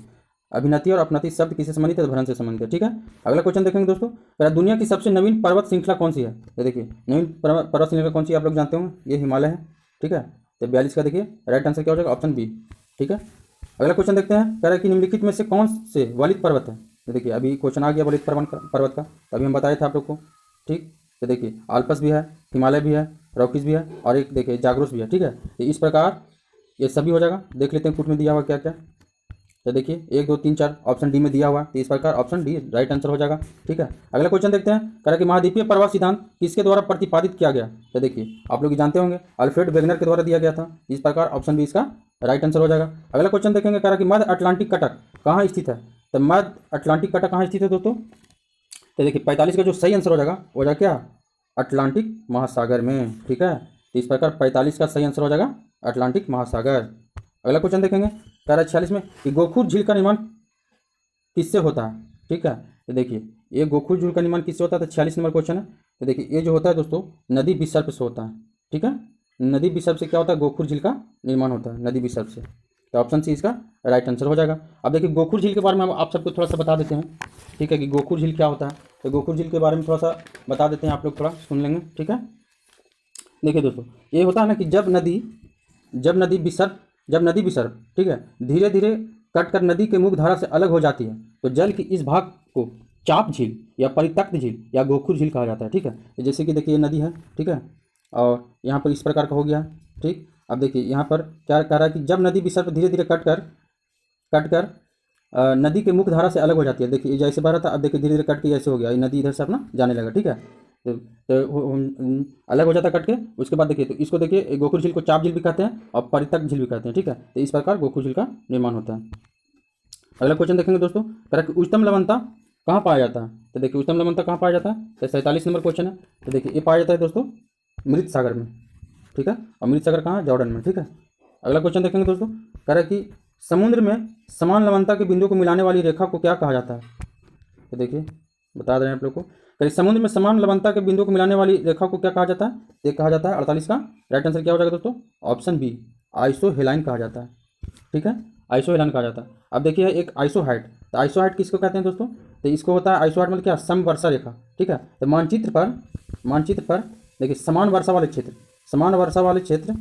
अभिनति और अपनति शब्द किससे संबंधित है, भरण से संबंधित है, ठीक है। अगला क्वेश्चन देखेंगे दोस्तों, दुनिया की सबसे नवीन पर्वत श्रृंखला कौन सी है। तो देखिए नवीन पर्वत श्रृंखला कौन सी है, आप लोग जानते होंगे, ये हिमालय है, ठीक है। तो 42 का देखिए राइट आंसर क्या हो जाएगा, ऑप्शन बी, ठीक है। अगला क्वेश्चन देखते हैं, कह रहा है कि निम्नलिखित में से कौन से वलित पर्वत है। तो देखिए अभी क्वेश्चन आ गया वलित पर्वत का, अभी हम बताए थे आप लोग को, ठीक। तो देखिए आल्पस भी है, हिमालय भी है, रॉकीज भी है, और एक देखिए जागरूस भी है, ठीक है। तो इस प्रकार ये सभी हो जाएगा। देख लेते हैं कुट में दिया हुआ क्या क्या। तो देखिए 1 2 3 4 ऑप्शन डी में दिया हुआ है, तो इस प्रकार ऑप्शन डी राइट आंसर हो जाएगा, ठीक है। अगला क्वेश्चन देखते हैं, कह रहा है कि महाद्वीपीय प्रवाह सिद्धांत किसके द्वारा प्रतिपादित किया गया। तो देखिए आप लोग जानते होंगे अल्फ्रेड वेगनर के द्वारा दिया गया था, इस प्रकार ऑप्शन बी इसका राइट आंसर हो जाएगा। अगला क्वेश्चन देखेंगे, कह रहा है कि मध्य अटलांटिक कटक कहाँ स्थित है। तो मध्य अटलांटिक कटक कहाँ स्थित है दोस्तों, तो देखिए 45 का जो सही आंसर हो जाएगा वो हो जाएगा क्या, अटलांटिक महासागर में, ठीक है। तो इस प्रकार 45 का सही आंसर हो जाएगा अटलांटिक महासागर। अगला क्वेश्चन देखेंगे, कह रहा है 46 में कि गोखुर झील का निर्माण किससे होता है, ठीक है। तो देखिए ये गोखुर झील का निर्माण किससे होता है, तो 46 नंबर क्वेश्चन है। तो देखिए ये जो होता है दोस्तों नदी विसर्प से होता है, ठीक है। नदी विसर्प से क्या होता है, गोखुर झील का निर्माण होता है नदी विसर्प से। तो ऑप्शन सी इसका राइट आंसर हो जाएगा। अब देखिए गोखुर झील के बारे में हम आप सबको थोड़ा सा बता देते हैं, ठीक है, कि गोखुर झील क्या होता है। तो गोखुर झील के बारे में थोड़ा सा बता देते हैं, आप लोग थोड़ा सुन लेंगे, ठीक है। देखिए दोस्तों ये होता है ना कि जब नदी विसर्प, ठीक है, धीरे धीरे कट कर नदी के मुख्य धारा से अलग हो जाती है, तो जल की इस भाग को चाप झील या परित्यक्त झील या गोखुर झील कहा जाता है, ठीक है। जैसे कि देखिए ये नदी है, ठीक है, और यहाँ पर इस प्रकार का हो गया, ठीक। अब देखिए यहाँ पर क्या कह रहा है कि जब नदी विसर्प धीरे धीरे कट कर नदी के मुख्य धारा से अलग हो जाती है। देखिए जैसे बह रहा था, अब देखिए धीरे धीरे कट के जैसे हो गया, ये नदी इधर से अपना जाने लगा, ठीक है। अलग हो जाता है कट के, उसके बाद देखिए तो इसको देखिए गोखुर झील को चाप झील भी कहते हैं और परित्यक्त झील भी कहते हैं, ठीक है। तो इस प्रकार गोखुर झील का निर्माण होता है। अगला क्वेश्चन देखेंगे दोस्तों, कह रहा है कि उच्चतम लवणता कहाँ पाया जाता है। तो देखिए उच्चतम लवणता कहाँ पाया जाता है, तो 47 नंबर क्वेश्चन है। तो देखिए ये पाया जाता है दोस्तों मृत सागर में, ठीक है, और मृत सागर कहाँ है, जॉर्डन में, ठीक है। अगला क्वेश्चन देखेंगे दोस्तों, कह रहा है कि समुद्र में समान लवणता के बिंदु को मिलाने वाली रेखा को क्या कहा जाता है। तो देखिए बता रहे हैं आप लोग को, कहीं समुद्र में समान लवणता के बिंदु को मिलाने वाली रेखा को क्या कहा जाता है, ये कहा जाता है 48 का राइट आंसर क्या हो जाएगा दोस्तों, ऑप्शन बी, आइसोहेलाइन कहा जाता है, ठीक है, आइसोहेलाइन कहा जाता है। अब देखिए एक आइसोहाइट, तो आइसोहाइट किसको कहते हैं दोस्तों, तो इसको होता है आइसोहाइट मतलब क्या, समवर्षा रेखा, ठीक है। तो मानचित्र पर देखिए समान वर्षा वाले क्षेत्र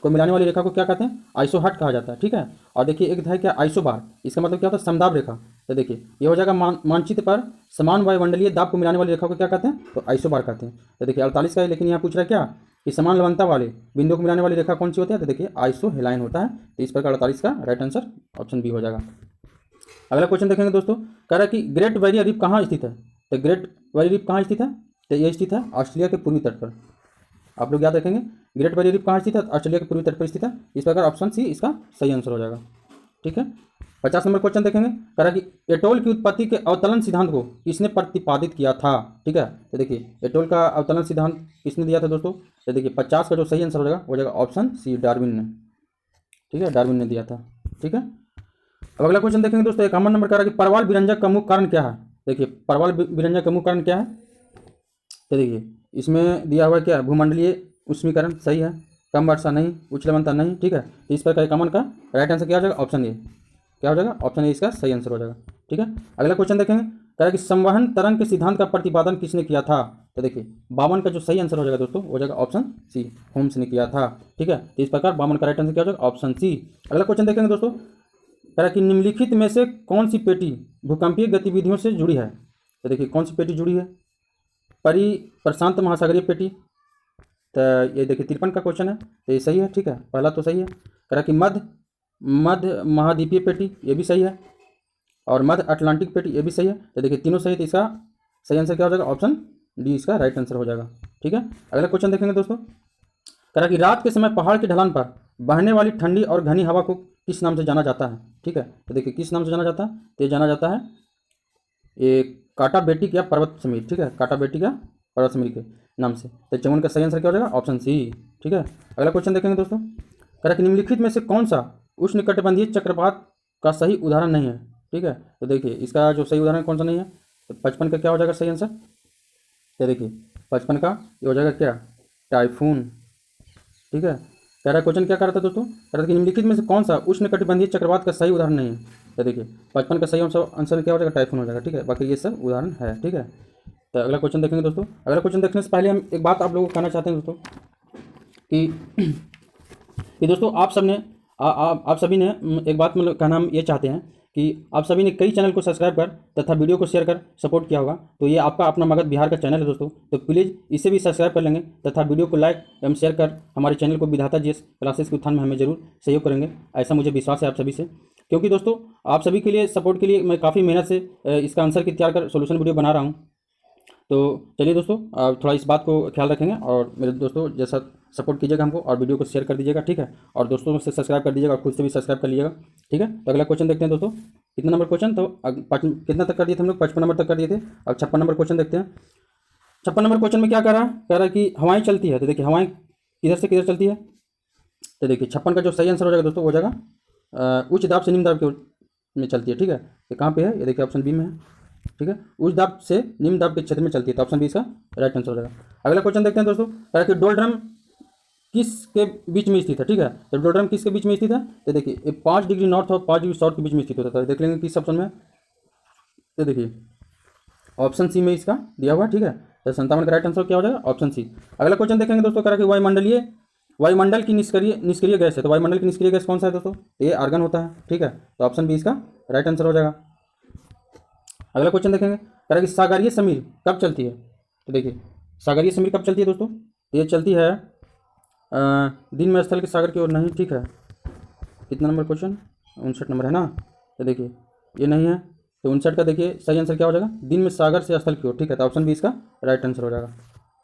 को मिलाने वाली रेखा को क्या कहते हैं, आइसोहाइट कहा जाता है, ठीक है। और देखिए एक है क्या, आइसोबार, इसका मतलब क्या होता है, समदाब रेखा। तो देखिए ये हो जाएगा मानचित्र पर समान वायुमंडलीय दाब को मिलाने वाली रेखा को क्या कहते हैं, तो आइसोबार कहते हैं। तो देखिए 48 का है, लेकिन यहाँ पूछ रहा है क्या कि समान लवणता वाले बिंदु को मिलाने वाली रेखा कौन सी होती है, तो देखिए आइसोहेलाइन होता है। तो इस प्रकार 48 का राइट आंसर ऑप्शन बी हो जाएगा। अगला क्वेश्चन देखेंगे दोस्तों, कह रहा है कि ग्रेट बैरियर रीफ कहाँ स्थित है। तो ग्रेट बैरियर रीफ कहाँ स्थित है, तो ये स्थित है ऑस्ट्रेलिया के पूर्वी तट पर। आप लोग याद रखेंगे ग्रेट बैरियर रीफ कहाँ स्थित है, ऑस्ट्रेलिया के पूर्वी तट पर स्थित है। इस प्रकार ऑप्शन सी इसका सही आंसर हो जाएगा, ठीक है। 50 नंबर क्वेश्चन देखेंगे, कह रहा है कि एटोल की उत्पत्ति के अवतलन सिद्धांत को किसने प्रतिपादित किया था, ठीक है। तो देखिए एटोल का अवतलन सिद्धांत किसने दिया था दोस्तों, तो देखिए 50 का जो सही आंसर हो जाएगा वो जाएगा ऑप्शन सी, डार्विन ने, ठीक है, डार्विन ने दिया था, ठीक है। अब अगला क्वेश्चन देखेंगे दोस्तों, 51 नंबर कह रहा है कि परवाल विरंजक का मुख्य कारण क्या है। देखिए परवाल विरंजक का मुख्य कारण क्या है, तो देखिए इसमें दिया हुआ क्या, भूमंडलीय उष्मीकरण सही है, कम वर्षा नहीं, उच्च लवणता नहीं, ठीक है। तो इस प्रकार कॉमन का राइट आंसर क्या हो जाएगा, ऑप्शन ए। क्या हो जाएगा, ऑप्शन ए इसका सही आंसर हो जाएगा, ठीक है। अगला क्वेश्चन देखेंगे, कह रहा है कि संवहन तरंग के सिद्धांत का प्रतिपादन किसने किया था। तो देखिए 52 का जो सही आंसर हो जाएगा दोस्तों, हो जाएगा ऑप्शन सी, होम्स ने किया था, ठीक है। तो इस प्रकार 52 का राइट आंसर क्या हो जाएगा, ऑप्शन सी। अगला क्वेश्चन देखेंगे दोस्तों, कह रहा है कि निम्नलिखित में से कौन सी पेटी भूकंपीय गतिविधियों से जुड़ी है। तो देखिए कौन सी पेटी जुड़ी है, प्रशांत महासागरीय पेटी। तो ये देखिए 53 का क्वेश्चन है, तो ये सही है, ठीक है, पहला तो सही है। कह रहा कि मध्य महाद्वीपीय पेटी, ये भी सही है, और मध्य अटलांटिक पेटी, ये भी सही है। तो देखिए तीनों सही है, तो इसका सही आंसर क्या हो जाएगा, ऑप्शन डी इसका राइट आंसर हो जाएगा, ठीक है। अगला क्वेश्चन देखेंगे दोस्तों, कह रहा कि रात के समय पहाड़ की ढलान पर बहने वाली ठंडी और घनी हवा को किस नाम से जाना जाता है, ठीक है। तो देखिए किस नाम से जाना जाता है, तो ये जाना जाता है ये काटा बेटी या पर्वत समीर, ठीक है, काटा बेटी या पर्वत समीर के नाम से। तो 54 का सही आंसर क्या हो जाएगा, ऑप्शन सी, ठीक है। अगला क्वेश्चन देखेंगे दोस्तों, कह रहा कि निम्नलिखित में से कौन सा उष्णकटिबंधीय चक्रवात का सही उदाहरण नहीं है, ठीक है। तो देखिए इसका जो सही उदाहरण कौन सा नहीं है, तो 55 का क्या हो जाएगा सही आंसर। तो देखिए 55 का ये हो जाएगा क्या, टाइफून, ठीक है। कह रहा क्वेश्चन क्या कर रहा था दोस्तों, कह रहा था कि निम्नलिखित में से कौन सा उष्णकटिबंधीय चक्रवात का सही उदाहरण नहीं है। तो देखिए 55 का सही आंसर क्या हो जाएगा, टाइफून हो जाएगा, ठीक है। बाकी ये सब उदाहरण है, ठीक है। तो अगला क्वेश्चन देखेंगे दोस्तों, अगला क्वेश्चन देखने से पहले हम एक बात आप लोगों को कहना चाहते हैं दोस्तों कि दोस्तों आप सब ने आप सभी ने एक बात मतलब कहना हम ये चाहते हैं कि आप सभी ने कई चैनल को सब्सक्राइब कर तथा वीडियो को शेयर कर सपोर्ट किया होगा। तो ये आपका अपना मगध बिहार का चैनल है दोस्तों, तो प्लीज़ इसे भी सब्सक्राइब कर लेंगे तथा वीडियो को लाइक एवं शेयर कर हमारे चैनल को विधाता जीएस क्लासेस के उत्थान में हमें जरूर सहयोग करेंगे, ऐसा मुझे विश्वास है आप सभी से। क्योंकि दोस्तों आप सभी के लिए सपोर्ट के लिए मैं काफ़ी मेहनत से इसका आंसर की तैयार कर सोल्यूशन वीडियो बना रहा हूँ। तो चलिए दोस्तों आप थोड़ा इस बात को ख्याल रखेंगे और मेरे दोस्तों जैसा सपोर्ट कीजिएगा हमको और वीडियो को शेयर कर दीजिएगा, ठीक है। और दोस्तों से सब्सक्राइब कर दीजिएगा और खुद से भी सब्सक्राइब कर लीजिएगा, ठीक है। तो अगला क्वेश्चन देखते हैं दोस्तों, कितना नंबर क्वेश्चन, तो कितना तक कर दिए थे हम लोग, 55 नंबर तक कर दिए थे। अब 56 नंबर क्वेश्चन देखते हैं। 56 नंबर क्वेश्चन में क्या कह रहा है कि हवाएं चलती है। तो देखिए हवाएं किधर से किधर चलती है। तो देखिए 56 का जो सही आंसर हो जाएगा दोस्तों, हो जाएगा उच्च दाब से निम्न दाब की में चलती है, ठीक है। ये कहाँ पे है, ये देखिए ऑप्शन बी में है, ठीक है। उच्च दाब से निम्न दाब के क्षेत्र में चलती है, तो ऑप्शन बी इसका राइट आंसर हो जाएगा। अगला क्वेश्चन देखते हैं दोस्तों, कह कि डोलड्रम किसके बीच में स्थित है, ठीक है। तो डोलड्रम किसके बीच में स्थित है। तो देखिए ये 5 डिग्री नॉर्थ और 5 डिग्री साउथ के बीच में स्थित होता है। देख लेंगे किस ऑप्शन में। तो देखिए ऑप्शन सी में इसका दिया हुआ, ठीक है। तो 57 का राइट आंसर क्या हो जाएगा, ऑप्शन सी। अगला क्वेश्चन देखेंगे दोस्तों, कह कि वायुमंडल की निष्क्रिय गैस है। तो वायुमंडल की निष्क्रिय गैस कौन सा है दोस्तों, ये आर्गन होता है, ठीक है। तो ऑप्शन बी इसका राइट आंसर हो जाएगा। अगला क्वेश्चन देखेंगे, कह रहा कि सागरीय समीर कब चलती है। तो देखिए सागरीय समीर कब चलती है दोस्तों, तो ये चलती है दिन में स्थल के सागर की ओर नहीं, ठीक है। कितना नंबर क्वेश्चन, 59 नंबर है ना। तो देखिए ये नहीं है, तो 59 का देखिए सही आंसर क्या हो जाएगा, दिन में सागर से स्थल की ओर, ठीक है। तो ऑप्शन बी इसका राइट आंसर हो जाएगा,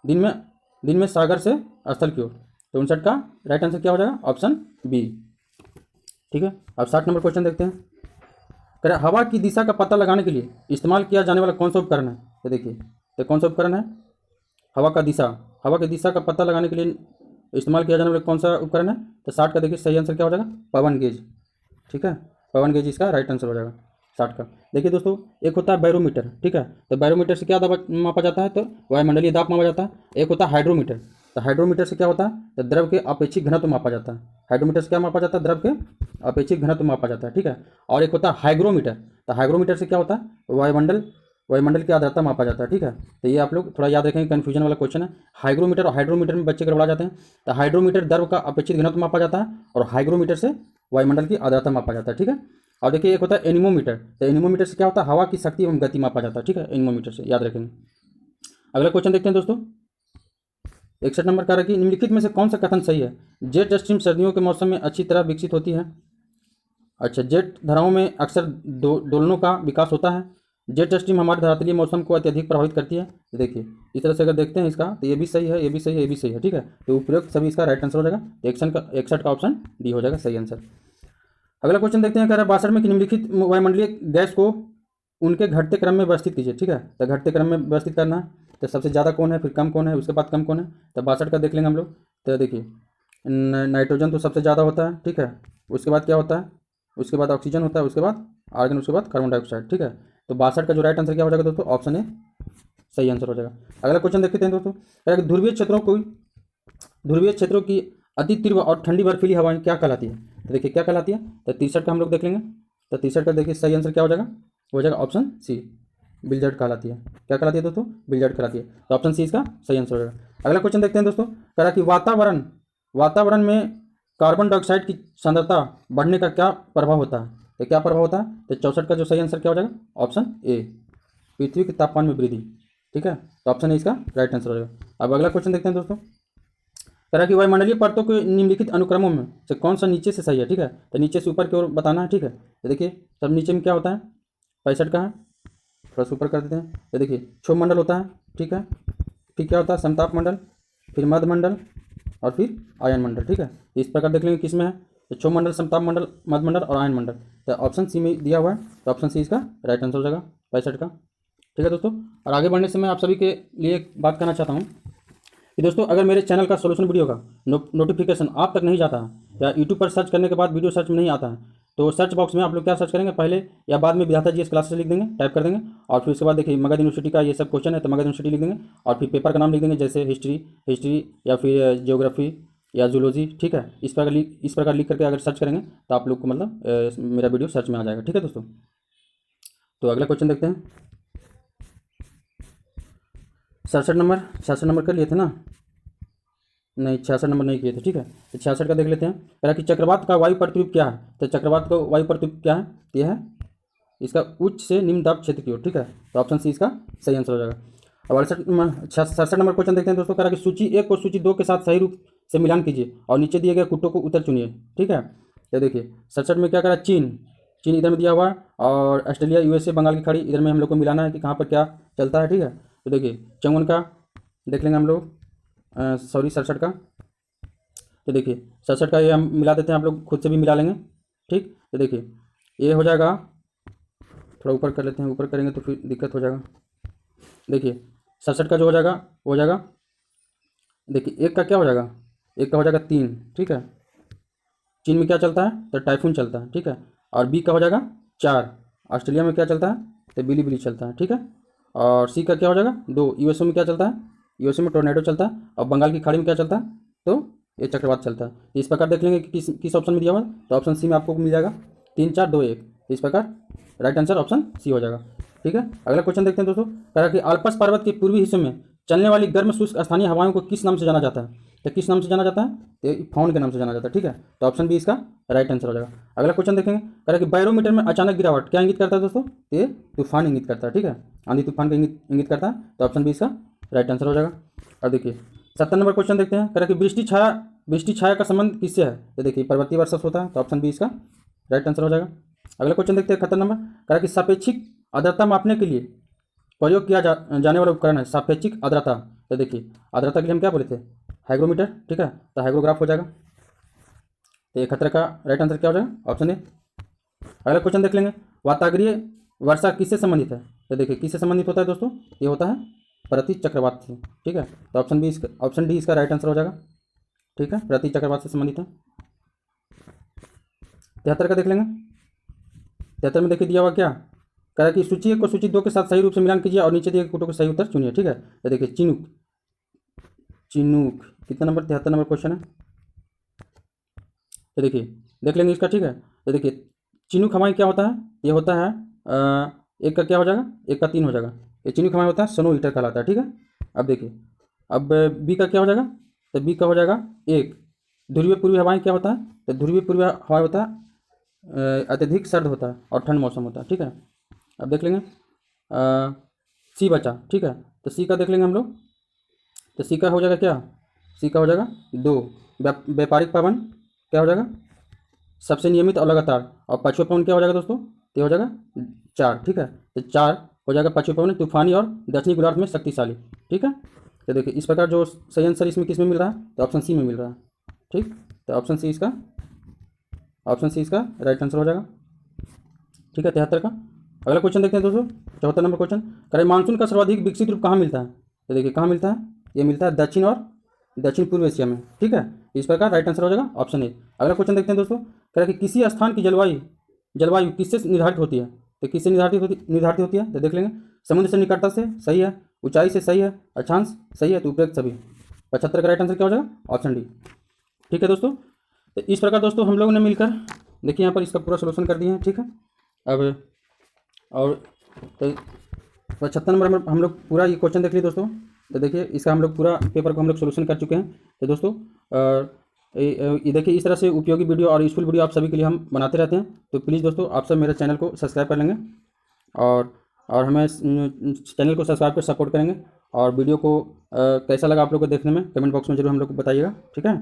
दिन में सागर से स्थल की ओर। तो 59 का राइट आंसर क्या हो जाएगा, ऑप्शन बी, ठीक है। अब 60 नंबर क्वेश्चन देखते हैं, कह रहा हवा की दिशा का पता लगाने के लिए इस्तेमाल किया जाने वाला कौन सा उपकरण है। तो देखिए तो कौन सा उपकरण है, हवा की दिशा का पता लगाने के लिए इस्तेमाल किया जाने वाला कौन सा उपकरण है। तो 60 का देखिए सही आंसर क्या हो जाएगा, पवन गेज, ठीक है। पवन गेज इसका राइट आंसर हो जाएगा 60 का। देखिए दोस्तों एक होता है बैरोमीटर, ठीक है। तो बैरोमीटर से क्या दाब मापा जाता है, तो वायुमंडलीय दाब मापा जाता है। एक होता है हाइड्रोमीटर, तो हाइड्रोमीटर से क्या होता है, तो द्रव के अपेक्षित घनत्व मापा जाता है। हाइड्रोमीटर से क्या मापा जाता है, द्रव के अपेक्षित घनत्व मापा जाता है, ठीक है। और एक होता है हाइग्रोमीटर, तो हाइग्रोमीटर से क्या होता है, वायुमंडल की आर्द्रता मापा जाता है, ठीक है। तो ये आप लोग थोड़ा याद रखेंगे, कन्फ्यूजन वाला क्वेश्चन है। हाइग्रोमीटर और हाइड्रोमीटर में बच्चे गड़बड़ा जाते हैं। तो हाइड्रोमीटर द्रव का अपेक्षित घनत्व मापा जाता है और हाइग्रोमीटर से वायुमंडल की आर्द्रता मापा जाता है, ठीक है। और देखिए एक होता है एनीमोमीटर, तो एनीमोमीटर से क्या होता है, हवा की शक्ति एवं गति मापा जाता है, ठीक है। एनीमोमीटर से याद रखेंगे। अगला क्वेश्चन देखते हैं दोस्तों, 61 नंबर का कि निम्नलिखित में से कौन सा कथन सही है। जेट स्ट्रीम सर्दियों के मौसम में अच्छी तरह विकसित होती है। अच्छा, जेट धाराओं में अक्सर दोलनों का विकास होता है। जेट स्ट्रीम हमारे धरातलीय मौसम को अत्यधिक प्रभावित करती है। तो देखिए इस तरह से अगर देखते हैं इसका, तो ये भी सही है, ये भी सही है, ये भी सही है, ठीक है। तो उपयुक्त सभी इसका राइट आंसर हो जाएगा। तो 61 का ऑप्शन डी हो जाएगा सही आंसर। अगला क्वेश्चन देखते हैं, कह रहा है 62 में निम्नलिखित वायुमंडलीय गैस को उनके घटते क्रम में व्यवस्थित कीजिए, ठीक है। तो घटते क्रम में व्यवस्थित करना है, तो सबसे ज़्यादा कौन है, फिर कम कौन है, उसके बाद कम कौन है। तो 62 का देख लेंगे हम लोग। तो देखिए नाइट्रोजन तो सबसे ज़्यादा होता है, ठीक है। उसके बाद क्या होता है, उसके बाद ऑक्सीजन होता है, उसके बाद आर्गन, उसके बाद कार्बन डाइऑक्साइड, ठीक है। तो 62 का जो राइट आंसर क्या हो जाएगा दोस्तों, ऑप्शन ए सही आंसर हो जाएगा। अगला क्वेश्चन देखते हैं दोस्तों, ध्रुवीय क्षेत्रों को ध्रुवीय क्षेत्रों की अति तीव्र और ठंडी बर्फीली हवाएं क्या कहलाती है? तो देखिए क्या कहलाती है, तो 63 का हम लोग देख लेंगे। तो 63 का देखिए सही आंसर क्या हो जाएगा, हो जाएगा ऑप्शन सी, बिलजर्ड कहलाती है। क्या कहलाती है दोस्तों? बिलजर्ड कहलाती है। तो ऑप्शन सी इसका सही आंसर हो जाएगा। अगला क्वेश्चन देखते हैं दोस्तों, कह रहा कि वातावरण में कार्बन डाइऑक्साइड की सांद्रता बढ़ने का क्या प्रभाव होता है? तो क्या प्रभाव होता है? तो 64 का जो सही आंसर क्या हो जाएगा, ऑप्शन ए, पृथ्वी के तापमान में वृद्धि। ठीक है, तो ऑप्शन ए इसका राइट आंसर हो जाएगा। अब अगला क्वेश्चन देखते हैं दोस्तों, कह रहा कि वायुमंडलीय परतों के निम्नलिखित अनुक्रमों में से कौन सा नीचे से सही है? ठीक है, तो नीचे से ऊपर की ओर बताना है। ठीक है, तो देखिए सब नीचे में क्या होता है, 65 का है, थोड़ा सा ऊपर कर देते हैं। तो देखिए क्षोभ मंडल होता है। ठीक है, फिर क्या होता है, समताप मंडल, फिर मध्य मंडल और फिर आयन मंडल। ठीक है, इस प्रकार देख लेंगे किस में है, तो क्षोभ मंडल, समताप मंडल, मध्य मंडल और आयन मंडल। तो ऑप्शन सी में दिया हुआ है, तो ऑप्शन सी इसका राइट आंसर हो जाएगा 65 का। ठीक है दोस्तों, और आगे बढ़ने से मैं आप सभी के लिए एक बात कहना चाहता हूँ कि दोस्तों अगर मेरे चैनल का सोल्यूशन वीडियो का नोटिफिकेशन आप तक नहीं जाता है या यूट्यूब पर सर्च करने के बाद वीडियो सर्च में नहीं आता है, तो सर्च बॉक्स में आप लोग क्या सर्च करेंगे, पहले या बाद में विधाता जीएस क्लासेस लिख देंगे, टाइप कर देंगे, और फिर उसके बाद देखिए मगध यूनिवर्सिटी का ये सब क्वेश्चन है तो मगध यूनिवर्सिटी लिख देंगे, और फिर पेपर का नाम लिख देंगे, जैसे हिस्ट्री या फिर जियोग्राफी या जूलॉजी। ठीक है, इस प्रकार लिख करके अगर सर्च करेंगे तो आप लोग को मतलब मेरा वीडियो सर्च में आ जाएगा। ठीक है दोस्तों, तो अगला क्वेश्चन देखते हैं, 67 नंबर कर लिए थे ना, नहीं 66 नंबर नहीं किए थे। ठीक है, तो 66 का देख लेते हैं। कह रहा कि चक्रवात का वायु प्रतिरूप क्या है? तो चक्रवात का वायु प्रतिरूप क्या है, यह है इसका उच्च से निम्न दाब क्षेत्र की ओर। ठीक है, तो ऑप्शन सी इसका सही आंसर हो जाएगा। अब 67 नंबर क्वेश्चन देखते हैं दोस्तों, कह रहा कि सूची 1 और सूची 2 के साथ सही रूप से मिलान कीजिए और नीचे दिए गए कुटों को उत्तर चुनिए। ठीक है, तो देखिए 67 में क्या करा, चीन इधर में दिया हुआ है, और ऑस्ट्रेलिया, यूएसए, बंगाल की खाड़ी इधर में हम लोग को मिलाना है कि कहाँ पर क्या चलता है। ठीक है, तो देखिए चंगुन का देख लेंगे हम लोग, सॉरी 67 का, तो देखिए 67 का ये हम मिला देते हैं, आप लोग खुद से भी मिला लेंगे। ठीक, तो देखिए ये हो जाएगा, थोड़ा ऊपर कर लेते हैं, ऊपर करेंगे तो फिर दिक्कत हो जाएगा। देखिए 67 का जो हो जाएगा वो हो जाएगा, देखिए एक का क्या हो जाएगा, एक का हो जाएगा 3। ठीक है, चीन में क्या चलता है, तो टाइफून चलता है। ठीक है, और बी का हो जाएगा 4, ऑस्ट्रेलिया में क्या चलता है, तो बिली चलता है। ठीक है, और सी का क्या हो जाएगा 2, यूएसए में क्या चलता है, यूएसए में टोर्नेडो चलता है, और बंगाल की खाड़ी में क्या चलता है, तो ये चक्रवात चलता है। इस प्रकार देख लेंगे कि किस ऑप्शन में दिया हुआ है, तो ऑप्शन सी में आपको मिल जाएगा 3 4 2 1। इस प्रकार राइट आंसर ऑप्शन सी हो जाएगा। ठीक है, अगला क्वेश्चन देखते हैं दोस्तों, कह रहा कि आल्प्स पर्वत के पूर्वी हिस्से में चलने वाली गर्म शुष्क स्थानीय हवाओं को किस नाम से जाना जाता है? तो किस नाम से जाना जाता है, तो फाउन के नाम से जाना जाता है। ठीक है, तो ऑप्शन बी इसका राइट आंसर हो जाएगा। अगला क्वेश्चन देखेंगे, कह रहा कि बैरोमीटर में अचानक गिरावट क्या इंगित करता है दोस्तों, ये तूफान इंगित करता है। ठीक है, आंधी तूफान का इंगित करता है, तो ऑप्शन बी इसका राइट आंसर हो जाएगा। और देखिए 70 नंबर क्वेश्चन देखते हैं, कह रहा कि वृष्टि छाया का संबंध किससे है? तो देखिए पर्वतीय वर्षा होता है, तो ऑप्शन बी इसका राइट आंसर हो जाएगा। अगला क्वेश्चन देखते हैं 71 नंबर, कह रहा कि सापेक्षिक आर्द्रता मापने के लिए प्रयोग किया जाने वाला उपकरण है सापेक्षिक आर्द्रता। तो देखिए आर्द्रता के लिए हम क्या बोले थे, हाइग्रोमीटर। ठीक है, तो हाइग्रोग्राफ हो जाएगा। तो 71 का राइट आंसर क्या हो जाएगा, ऑप्शन ए। अगला क्वेश्चन देख लेंगे, वातावरीय वर्षा किससे संबंधित है? तो देखिए किससे संबंधित होता है दोस्तों, ये होता है प्रति चक्रवात से। ठीक है, तो ऑप्शन डी इसका राइट आंसर हो जाएगा। ठीक है, प्रति चक्रवात से संबंधित है। 73 का देख लेंगे, 73 में देखिए दिया हुआ क्या, कह रहा कि सूची 1 को सूची 2 के साथ सही रूप से मिलान कीजिए और नीचे दिए गए कुटों को सही उत्तर चुनिए। ठीक है, तो देखिए चिनूक कितना नंबर, 73 नंबर क्वेश्चन है। तो देखिए देख लेंगे इसका। ठीक है, तो देखिए चिनूक हमारी क्या होता है, ये होता है एक का क्या हो जाएगा, एक का 3 हो जाएगा। ये चिनूक हमारा होता है स्नो हीटर कहलाता है। ठीक है, अब देखिए अब बी का क्या हो जाएगा, तो बी का हो जाएगा 1, ध्रुवीय पूर्वी हवाएं क्या होता है, तो ध्रुवीय पूर्वी हवा होता है अत्यधिक सर्द होता है और ठंड मौसम होता है। ठीक है, अब देख लेंगे सी बचा। ठीक है, तो सी का देख लेंगे हम लोग, तो सी का हो जाएगा क्या, सी का हो जाएगा 2, व्यापारिक पवन क्या हो जाएगा, सबसे नियमित और लगातार, और पछुआ पवन क्या हो जाएगा दोस्तों, तो हो जाएगा 4। ठीक है, तो 4 हो जाएगा पछुआ पवन तूफानी और दक्षिणी गोलार्ध में शक्तिशाली। ठीक है, तो देखिए इस प्रकार जो सही आंसर इसमें किस में मिल रहा है, तो ऑप्शन सी में मिल रहा है। ठीक, तो ऑप्शन सी इसका राइट आंसर हो जाएगा। ठीक है, 73 का। अगला क्वेश्चन देखते हैं दोस्तों, 74 नंबर क्वेश्चन, करें मानसून का सर्वाधिक विकसित रूप कहाँ मिलता है? तो देखिए कहाँ मिलता है, ये मिलता है दक्षिण पूर्व एशिया में। ठीक है, इस प्रकार राइट आंसर हो जाएगा ऑप्शन ए। अगला क्वेश्चन देखते हैं दोस्तों, करें कि किसी स्थान की जलवायु किससे निर्धारित होती है? तो किससे निर्धारित होती है, तो देख लेंगे समुद्र से निकटता से सही है, ऊंचाई से सही है, अक्षांश सही है, तो उपरोक्त सभी। 75 का राइट आंसर क्या हो जाएगा? Option D. ठीक है दोस्तों, तो इस प्रकार दोस्तों हम लोगों ने मिलकर देखिए यहाँ पर इसका पूरा सोल्यूशन कर दिए हैं। ठीक है, अब और तो 75 नंबर में हम लोग पूरा ये क्वेश्चन देख लिए दोस्तों। तो देखिए इसका हम लोग पूरा पेपर को हम लोग सोल्यूशन कर चुके हैं। तो दोस्तों ये देखिए इस तरह से उपयोगी वीडियो और यूजफुल वीडियो आप सभी के लिए हम बनाते रहते हैं। तो प्लीज़ दोस्तों आप सब मेरे चैनल को सब्सक्राइब कर लेंगे और हमें चैनल को सब्सक्राइब कर सपोर्ट करेंगे। और वीडियो को कैसा लगा आप लोग को देखने में कमेंट बॉक्स में जरूर हम लोग को बताइएगा। ठीक है,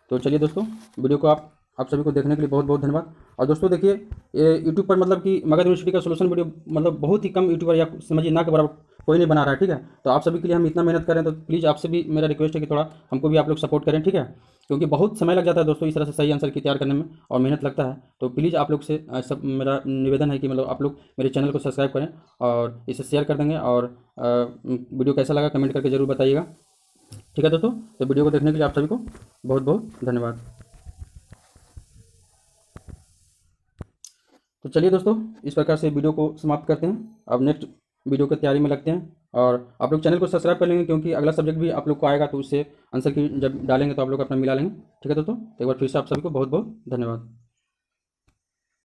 तो चलिए दोस्तों वीडियो को आप सभी को देखने के लिए बहुत बहुत धन्यवाद। और दोस्तों देखिए ये यूट्यूब पर मतलब कि मगध यूनिवर्सिटी का सोल्यूशन वीडियो मतलब बहुत ही कम यूट्यूबर या समझिए ना के बराबर कोई नहीं बना रहा है। ठीक है, तो आप सभी के लिए हम इतना मेहनत करें तो प्लीज़ आपसे भी मेरा रिक्वेस्ट है कि थोड़ा हमको भी आप लोग सपोर्ट करें। ठीक है, क्योंकि बहुत समय लग जाता है दोस्तों इस तरह से सही आंसर की तैयार करने में और मेहनत लगता है। तो प्लीज़ आप लोग से सब मेरा निवेदन है कि मतलब आप लोग मेरे चैनल को सब्सक्राइब करें और इसे शेयर कर देंगे और वीडियो कैसा लगा कमेंट करके ज़रूर बताइएगा। ठीक है दोस्तों, तो वीडियो को देखने के लिए आप सभी को बहुत बहुत धन्यवाद। तो चलिए दोस्तों इस प्रकार से वीडियो को समाप्त करते हैं। अब नेक्स्ट वीडियो की तैयारी में लगते हैं और आप लोग चैनल को सब्सक्राइब कर लेंगे क्योंकि अगला सब्जेक्ट भी आप लोग को आएगा तो उससे आंसर की जब डालेंगे तो आप लोग अपना मिला लेंगे। ठीक है दोस्तों, तो एक बार फिर से आप सभी को बहुत बहुत धन्यवाद।